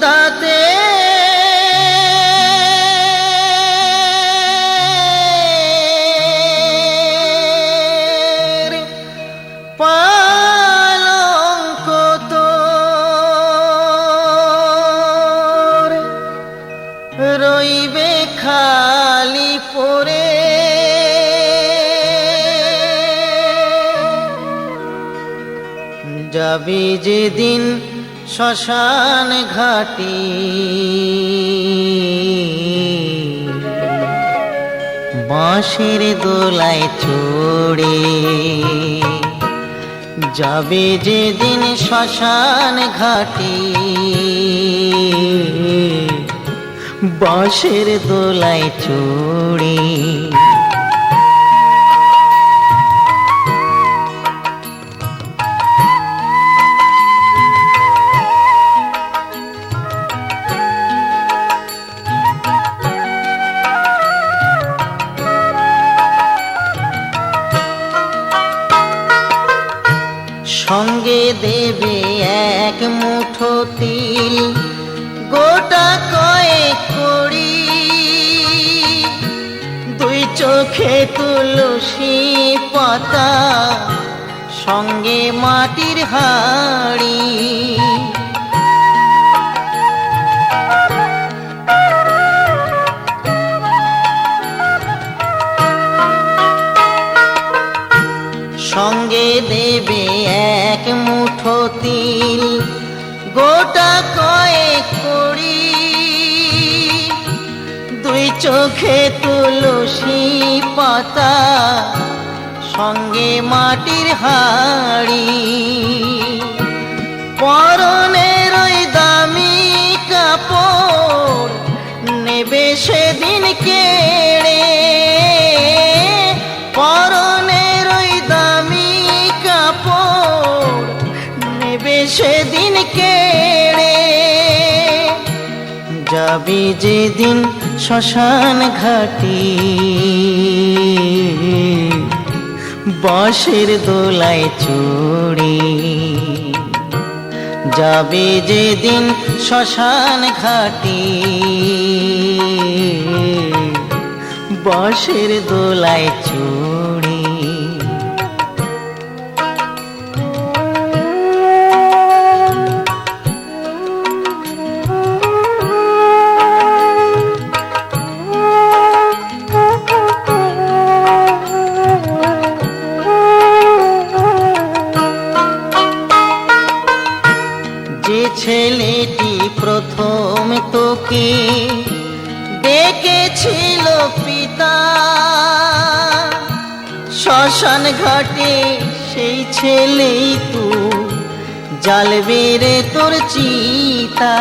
দাতে পালঙ্ক তোর রইবে খালি পড়ে, যাবি যেদিন শ্মশান ঘাটি বাঁশের দোলায় চড়ে, যাবে যেদিন শ্মশান ঘাটি বাঁশের দোলায় চড়ে। সঙ্গে দেবে এক মুঠো তিল, গোটা কয়েক কড়ি, দুই চোখে তুলসী পাতা, সঙ্গে মাটির হাড়ি। সঙ্গে দেবে এক মুঠো তিল, গোটা কয়েক কড়ি, দুই চোখে তুলসী পাতা, সঙ্গে মাটির হাড়ি। পরনের ওই দামি কাপড় নেবে সেদিন কেড়ে, পরনের ওই দামি কাপড় নেবে সেদিন কেড়ে, যাবি যেদিন শ্মশান ঘাটি বাঁশের দোলায় চড়ে, যাবে যেদিন শ্মশান ঘাটি বাঁশের দোলায় চড়ে। যে ছেলেটি প্রথম তোকে ডেকেছিল পিতা, শ্মশান ঘাটে সেই ছেলেই তো জ্বালবে রে তোর চিতা।